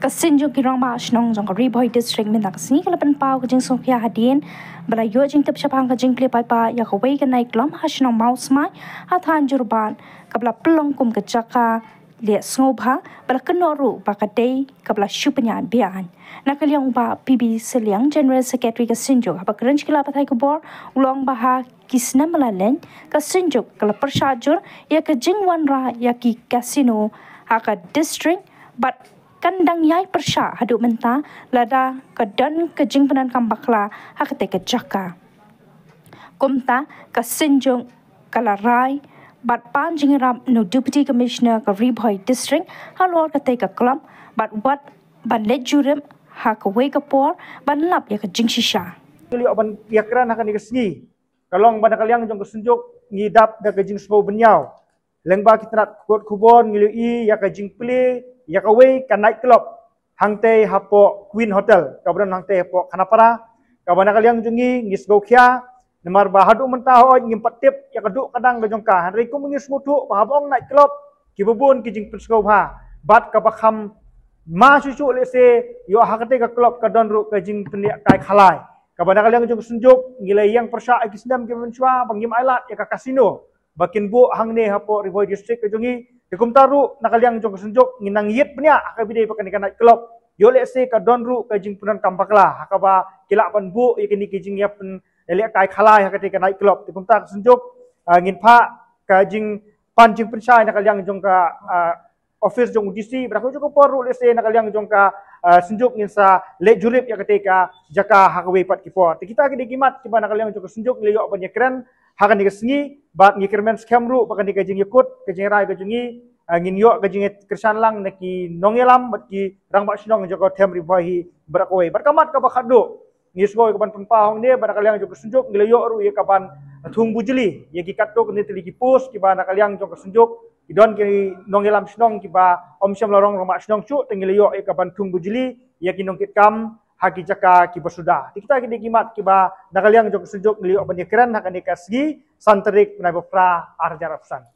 Kasinjo kirong ba shnong jong ka Riboy district min nak sni kala pan pau ka jing sofia hadin bala yo jing tap chapang ka jing ple pai pa ya ka wei ka nai klom ha shnong maus mai ha than jurban kabla plong kum ka chaka le snobha bala kanoru ba ka dei kabla shupanya bian nakaliang ba PB Seliang General Secretary Kasinjo ha ba kranch kila pathai ko bor ulong ba ha kisna malalen Kasinjo kala persajur ya ka jing wan ra ya ki casino ha ka district but kandang yai persya haduk menta lada kadan kejing penan kambakla hakate kejaka kumta kasinjong kalarai bat panjing rap no deputy commissioner ka Riboy district halor kate ka klam bat wat ban lejurim hakwe ka por ban lap ya kejing shisha kali oban yakran akan dikesngi kalong ban kaliang jong kesunjuk ngidap da kejing spo benyau lengba kitrat kot kubon ngilui ya kejing ple ya kawai kan night club hangte hapo Queen Hotel kabran hangte hapo Khanapara kabana kaliang jungi ngis gokhia nemar bahadu mentah ngimpat tip ya keduk kadang gejongka hari ku mengis mutu bahabong night club kibubun kijing penskobha bat kabakham ma susu lese yo hakate ka club kadon ru kejing penyak kai khalai kabana kaliang jung sunjuk ngilai yang persya kisdam kimenswa bangim ailat ya ka kasino bakin bu hangne hapo Riboy district kejungi Dikum taru nakaliang jong kesunjuk nginang yit penya akabide pakan ikan night club. Yo let's say ka donru ka jing punan kampakla hakaba kilak pan bu ikini kijing ya pen elek kai khalai hakate ka night club. Dikum tar kesunjuk ngin pa ka jing panjing pensai nakaliang jong ka office jong DC berako jong por let's say nakaliang jong ka sunjuk ngin sa lek jurip ya ketika jaka hakawe pat kipor. Kita kini kimat kiba nakaliang jong kesunjuk liyo pan yakran hakan dikesengi bat ngikirmen skamru pakan dikajing yakut kajing rai kajingi ngin yo kajing kersan lang naki nongelam bat ki rang bak sinong joko tem Riboy berakoi berkamat ka bakhado ngisgo kapan penpahong ne bar kaliang joko sunjuk ngilayo ru ye kapan thung bujli ye ki katto ni teli ki pus ki ba nakaliang joko sunjuk idon ki nongelam sinong ki ba omsyam lorong rang bak sinong chu tengilayo ye kapan thung bujli ye ki nongkit kam haki jaka ki bersudah. Kita kini kimat kiba nakaliang jok sejuk ngeliok penyekiran hakan dikasgi santerik penai bepra arjarapsan.